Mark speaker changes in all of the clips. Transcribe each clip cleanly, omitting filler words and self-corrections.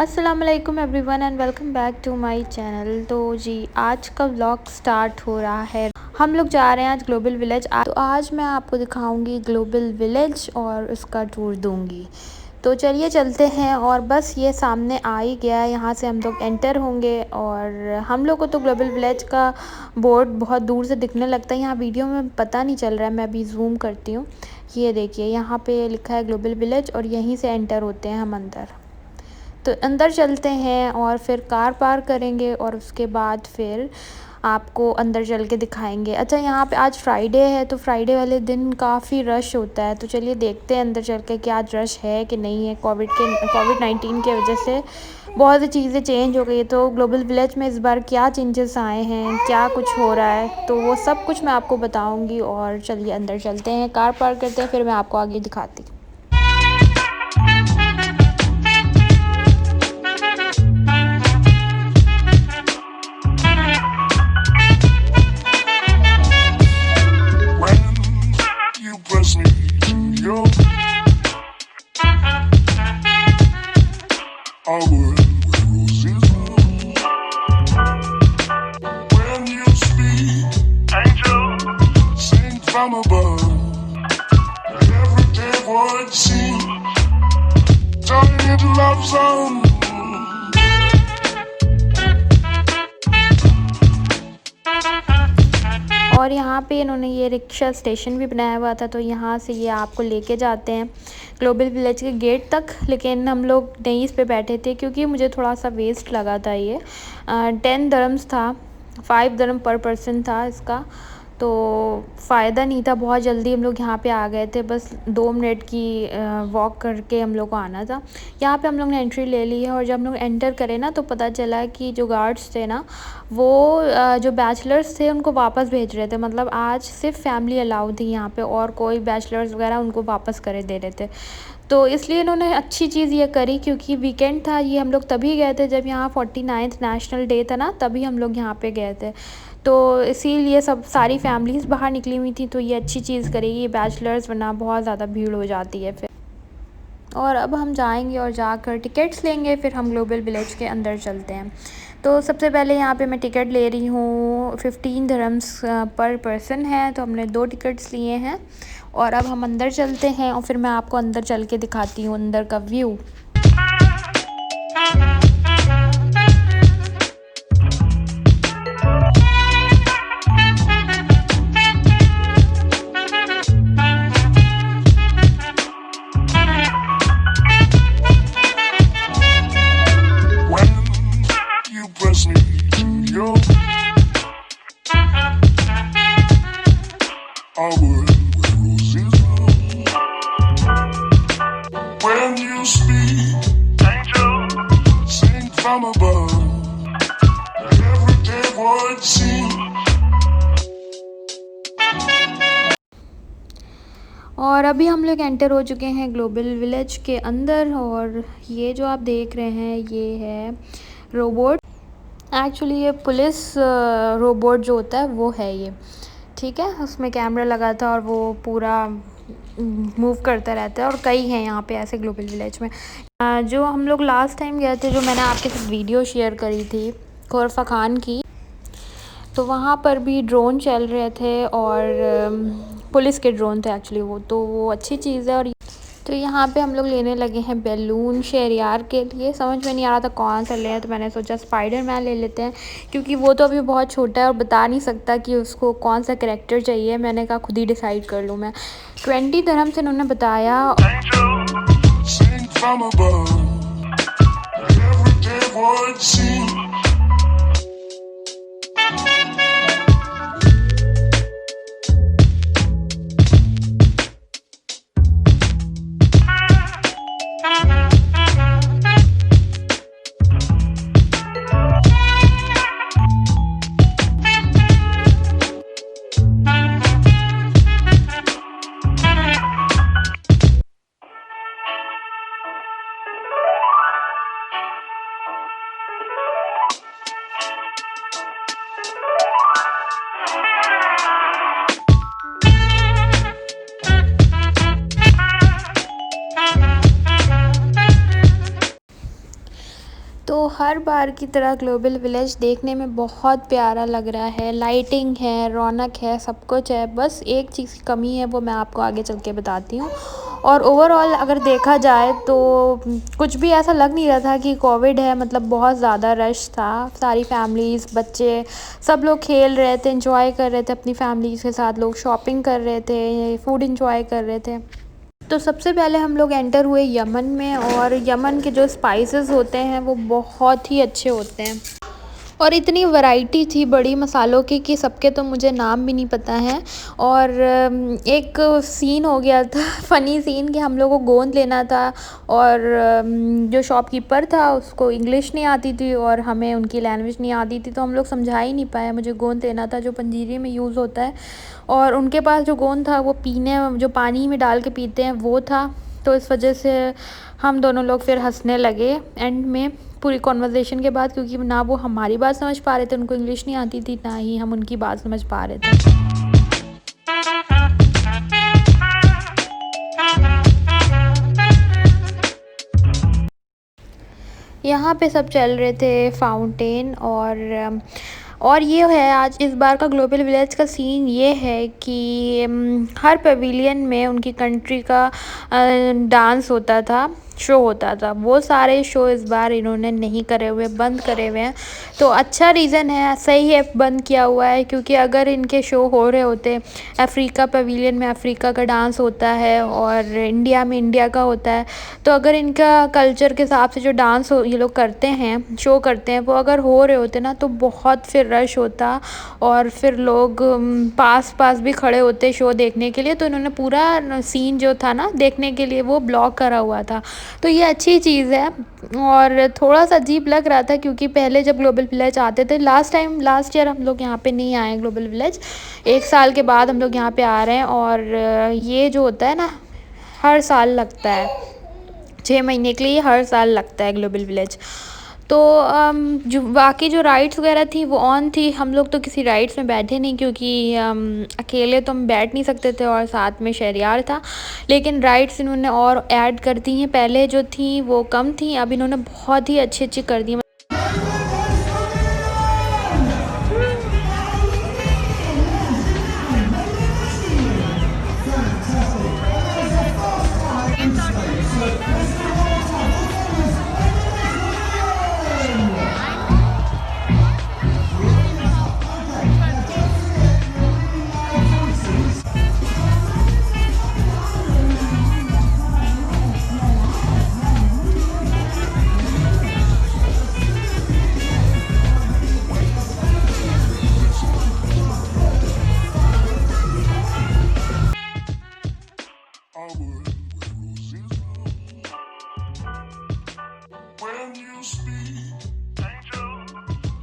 Speaker 1: अस्सलामुअलैकुम everyone and welcome back to my channel. तो जी आज का व्लॉग स्टार्ट हो रहा है। हम लोग जा रहे हैं आज ग्लोबल विलेज। तो आज मैं आपको दिखाऊंगी ग्लोबल विलेज और उसका टूर दूंगी। तो चलिए चलते हैं। और बस ये सामने आ ही गया है, यहाँ से हम लोग एंटर होंगे। और हम लोग को तो ग्लोबल विलेज का बोर्ड बहुत दूर से दिखने लगता है, यहाँ वीडियो में पता नहीं चल रहा है। मैं अभी जूम करती हूँ। ये देखिए यहाँ पे लिखा है ग्लोबल विलेज और यहीं से एंटर होते हैं हम अंदर। तो अंदर चलते हैं और फिर कार पार्क करेंगे और उसके बाद फिर आपको अंदर चल के दिखाएंगे। अच्छा, यहाँ पे आज फ्राइडे है तो फ्राइडे वाले दिन काफ़ी रश होता है। तो चलिए देखते हैं अंदर चल के कि आज रश है कि नहीं है। कोविड-19 के वजह से बहुत सी चीज़ें चेंज हो गई है। तो ग्लोबल विलेज में इस बार क्या चेंजेस आए हैं, क्या कुछ हो रहा है, तो वो सब कुछ मैं आपको बताऊँगी। और चलिए अंदर चलते हैं, कार पार्क करते हैं, फिर मैं आपको आगे दिखाती हूँ।
Speaker 2: From above, everyday would seem turning into love song.
Speaker 1: और यहाँ पे इन्होंने ये रिक्शा स्टेशन भी बनाया हुआ था, तो यहाँ से ये आपको लेके जाते हैं ग्लोबल विलेज के गेट तक। लेकिन हम लोग नहीं इस पे बैठे थे क्योंकि मुझे थोड़ा सा वेस्ट लगा था। ये 10 दरम्स था, 5 दरम पर पर्सन था इसका, तो फ़ायदा नहीं था। बहुत जल्दी हम लोग यहाँ पे आ गए थे, बस 2 मिनट की वॉक करके हम लोग को आना था। यहाँ पे हम लोग ने एंट्री ले ली है और जब हम लोग एंटर करें ना तो पता चला कि जो गार्ड्स थे ना वो जो बैचलर्स थे उनको वापस भेज रहे थे। मतलब आज सिर्फ फैमिली अलाउ थी यहाँ पे और कोई बैचलर्स वगैरह उनको वापस करे दे रहे थे। तो इसलिए इन्होंने अच्छी चीज़ ये करी क्योंकि वीकेंड था। ये हम लोग तभी गए थे जब यहाँ 49th नेशनल डे था ना, तभी हम लोग यहाँ पे गए थे। तो इसीलिए सारी फैमिलीज़ बाहर निकली हुई थी। तो ये अच्छी चीज़ करेगी बैचलर्स, वरना बहुत ज़्यादा भीड़ हो जाती है फिर। और अब हम जाएंगे और जाकर टिकट्स लेंगे, फिर हम ग्लोबल विलेज के अंदर चलते हैं। तो सबसे पहले यहाँ पे मैं टिकट ले रही हूँ, 15 दिरहम्स पर पर्सन है। तो हमने 2 टिकट्स लिए हैं और अब हम अंदर चलते हैं और फिर मैं आपको अंदर चल के दिखाती हूँ अंदर का view.
Speaker 2: When you speak, angel, sing from above. Everyday would seem.
Speaker 1: और अभी हम लोग एंटर हो चुके हैं ग्लोबल विलेज के अंदर। और ये जो आप देख रहे हैं ये है रोबोट। एक्चुअली ये पुलिस रोबोट जो होता है वो है ये, ठीक है। उसमें कैमरा लगा था और वो पूरा मूव करता रहता है। और कई हैं यहाँ पे ऐसे ग्लोबल विलेज में। जो हम लोग लास्ट टाइम गए थे, जो मैंने आपके साथ वीडियो शेयर करी थी खोरफा खान की, तो वहाँ पर भी ड्रोन चल रहे थे और पुलिस के ड्रोन थे एक्चुअली वो, तो वो अच्छी चीज़ है। और तो यहाँ पे हम लोग लेने लगे हैं बैलून शहरयार के लिए। समझ में नहीं आ रहा था कौन सा लें, तो मैंने सोचा स्पाइडरमैन ले लेते हैं क्योंकि वो तो अभी बहुत छोटा है और बता नहीं सकता कि उसको कौन सा कैरेक्टर चाहिए। मैंने कहा खुद ही डिसाइड कर लूँ मैं। 20 दिरहम से इन्होंने बताया।
Speaker 2: Sing from above. Everyday would seem.
Speaker 1: हर बार की तरह ग्लोबल विलेज देखने में बहुत प्यारा लग रहा है। लाइटिंग है, रौनक है, सब कुछ है। बस एक चीज़ की कमी है, वो मैं आपको आगे चल के बताती हूँ। और ओवरऑल अगर देखा जाए तो कुछ भी ऐसा लग नहीं रहा था कि कोविड है, मतलब बहुत ज़्यादा रश था। सारी फैमिलीज़, बच्चे, सब लोग खेल रहे थे, एंजॉय कर रहे थे अपनी फैमिलीज़ के साथ। लोग शॉपिंग कर रहे थे, फूड एंजॉय कर रहे थे। तो सबसे पहले हम लोग एंटर हुए यमन में, और यमन के जो स्पाइसेस होते हैं वो बहुत ही अच्छे होते हैं। और इतनी वैरायटी थी बड़ी मसालों की कि सबके तो मुझे नाम भी नहीं पता है। और एक सीन हो गया था फ़नी सीन, कि हम लोगों को गोंद लेना था, और जो शॉपकीपर था उसको इंग्लिश नहीं आती थी और हमें उनकी लैंग्वेज नहीं आती थी, तो हम लोग समझा ही नहीं पाए। मुझे गोंद लेना था जो पंजीरी में यूज़ होता है, और उनके पास जो गोंद था वो पीने, जो पानी में डाल के पीते हैं, वो था। तो इस वजह से हम दोनों लोग फिर हंसने लगे एंड में, पूरी कॉन्वर्सेशन के बाद, क्योंकि ना वो हमारी बात समझ पा रहे थे, उनको इंग्लिश नहीं आती थी, ना ही हम उनकी बात समझ पा रहे थे। यहाँ पे सब चल रहे थे फाउंटेन, और ये है आज इस बार का ग्लोबल विलेज का सीन ये है कि हर पवेलियन में उनकी कंट्री का डांस होता था, शो होता था। वो सारे शो इस बार इन्होंने नहीं करे हुए, बंद करे हुए हैं। तो अच्छा रीज़न है, सही है बंद किया हुआ है, क्योंकि अगर इनके शो हो रहे होते, अफ्रीका पवेलियन में अफ्रीका का डांस होता है और इंडिया में इंडिया का होता है, तो अगर इनका कल्चर के हिसाब से जो डांस ये लोग करते हैं, शो करते हैं, वो अगर हो रहे होते ना, तो बहुत फिर रश होता, और फिर लोग पास पास भी खड़े होते शो देखने के लिए। तो इन्होंने पूरा सीन जो था ना देखने के लिए, वो ब्लॉक करा हुआ था। तो ये अच्छी चीज़ है। और थोड़ा सा अजीब लग रहा था, क्योंकि पहले जब ग्लोबल विलेज आते थे, लास्ट ईयर हम लोग यहाँ पे नहीं आए ग्लोबल विलेज, 1 साल के बाद हम लोग यहाँ पे आ रहे हैं। और ये जो होता है ना, हर साल लगता है, 6 महीने के लिए हर साल लगता है ग्लोबल विलेज। तो जो बाकी जो राइड्स वगैरह थी वो ऑन थी। हम लोग तो किसी राइड्स में बैठे नहीं, क्योंकि अकेले तो हम बैठ नहीं सकते थे, और साथ में शहरियार था। लेकिन राइड्स इन्होंने और ऐड कर दी हैं, पहले जो थी वो कम थी, अब इन्होंने बहुत ही अच्छी अच्छी कर दी।
Speaker 2: When you speak, angel,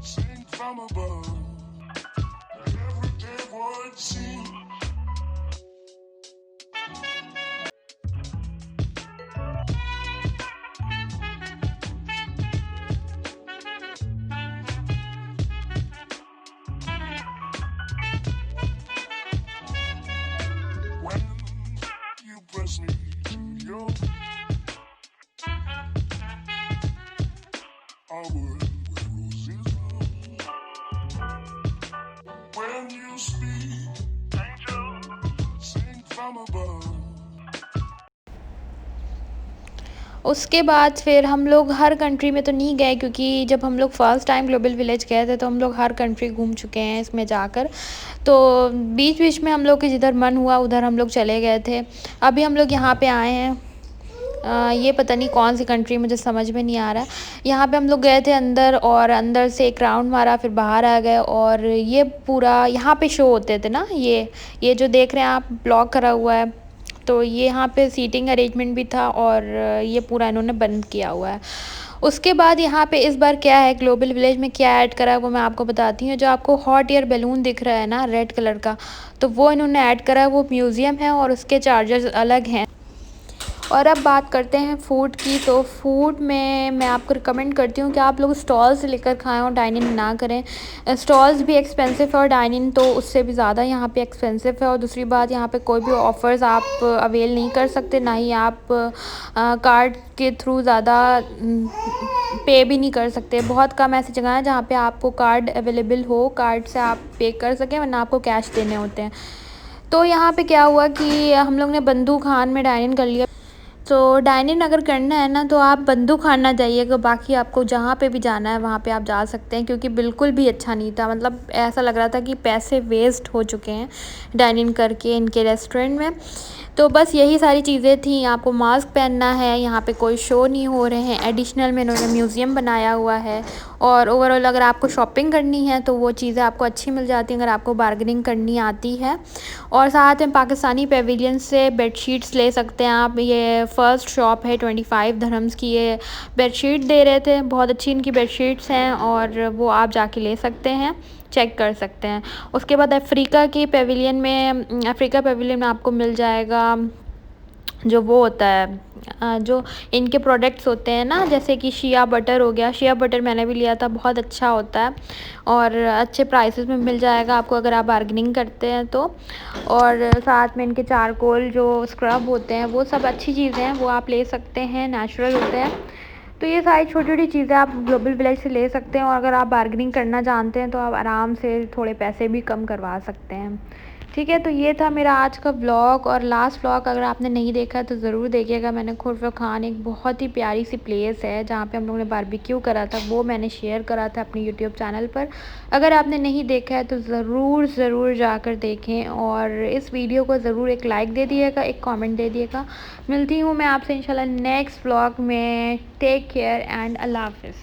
Speaker 2: sing from above. Everyday word seems when you press me to your our world where roses bloom. When you speak, angel, sing from above.
Speaker 1: उसके बाद फिर हम लोग हर कंट्री में तो नहीं गए, क्योंकि जब हम लोग फ़र्स्ट टाइम ग्लोबल विलेज गए थे तो हम लोग हर कंट्री घूम चुके हैं इसमें जाकर। तो बीच बीच में हम लोग के जिधर मन हुआ उधर हम लोग चले गए थे। अभी हम लोग यहाँ पे आए हैं, ये पता नहीं कौन सी कंट्री, मुझे समझ में नहीं आ रहा है। यहाँ पे हम लोग गए थे अंदर, और अंदर से एक राउंड मारा, फिर बाहर आ गए। और ये पूरा यहाँ पे शो होते थे ना, ये जो देख रहे हैं आप, ब्लॉक करा हुआ है। तो ये यहाँ पे सीटिंग अरेंजमेंट भी था, और ये पूरा इन्होंने बंद किया हुआ है। उसके बाद यहाँ पे इस बार क्या है, ग्लोबल विलेज में क्या ऐड करा है वो मैं आपको बताती हूँ। जो आपको हॉट एयर बैलून दिख रहा है ना रेड कलर का, तो वो इन्होंने ऐड करा है। वो म्यूज़ियम है और उसके चार्जेस अलग हैं। और अब बात करते हैं फ़ूड की। तो फ़ूड में मैं आपको रिकमेंड करती हूँ कि आप लोग स्टॉल से लेकर खाएं और डाइन इन ना करें। स्टॉल्स भी एक्सपेंसिव है और डाइन इन तो उससे भी ज़्यादा यहाँ पे एक्सपेंसिव है। और दूसरी बात, यहाँ पे कोई भी ऑफ़र्स आप अवेल नहीं कर सकते, ना ही आप कार्ड के थ्रू ज़्यादा पे भी नहीं कर सकते। बहुत कम ऐसी जगह है जहाँ पे आपको कार्ड अवेलेबल हो, कार्ड से आप पे कर सकें, वरना आपको कैश देने होते हैं। तो यहाँ पे क्या हुआ कि हम लोग ने बंदू खान में डाइन इन कर लिया। तो डाइन इन अगर करना है ना, तो आप बंदू खान ना जाइएगा, बाकी आपको जहाँ पे भी जाना है वहाँ पे आप जा सकते हैं, क्योंकि बिल्कुल भी अच्छा नहीं था। मतलब ऐसा लग रहा था कि पैसे वेस्ट हो चुके हैं डाइन इन करके इनके रेस्टोरेंट में। तो बस यही सारी चीज़ें थी। आपको मास्क पहनना है, यहाँ पे कोई शो नहीं हो रहे हैं। एडिशनल में इन्होंने म्यूज़ियम बनाया हुआ है। और ओवरऑल अगर आपको शॉपिंग करनी है तो वो चीज़ें आपको अच्छी मिल जाती हैं, अगर आपको बार्गेनिंग करनी आती है। और साथ में पाकिस्तानी पेविलियन से बेडशीट्स ले सकते हैं आप। ये फ़र्स्ट शॉप है, 25 दिरहम्स की ये बेडशीट दे रहे थे। बहुत अच्छी इनकी बेडशीट्स हैं और वो आप जाके ले सकते हैं, चेक कर सकते हैं। उसके बाद अफ्रीका पेविलियन में आपको मिल जाएगा जो वो होता है, जो इनके प्रोडक्ट्स होते हैं ना, जैसे कि शिया बटर हो गया। शिया बटर मैंने भी लिया था, बहुत अच्छा होता है और अच्छे प्राइसेस में मिल जाएगा आपको अगर आप बार्गेनिंग करते हैं तो। और साथ में इनके चारकोल जो स्क्रब होते हैं, वो सब अच्छी चीज़ें हैं, वो आप ले सकते हैं, नेचुरल होते हैं। तो ये सारी छोटी-छोटी चीज़ें आप ग्लोबल विलेज से ले सकते हैं। और अगर आप बार्गेनिंग करना जानते हैं तो आप आराम से थोड़े पैसे भी कम करवा सकते हैं। ठीक है, तो ये था मेरा आज का व्लॉग। और लास्ट व्लॉग अगर आपने नहीं देखा तो ज़रूर देखिएगा। मैंने खुरफा खान, एक बहुत ही प्यारी सी प्लेस है जहाँ पे हम लोगों ने बारबेक्यू करा था, वो मैंने शेयर करा था अपने यूट्यूब चैनल पर। अगर आपने नहीं देखा है तो ज़रूर जाकर देखें और इस वीडियो को ज़रूर एक लाइक दे दिएगा, एक कमेंट दे दिएगा। मिलती हूँ मैं आपसे इंशाल्लाह नेक्स्ट व्लॉग में। टेक केयर एंड अल्लाह हाफ़िज़।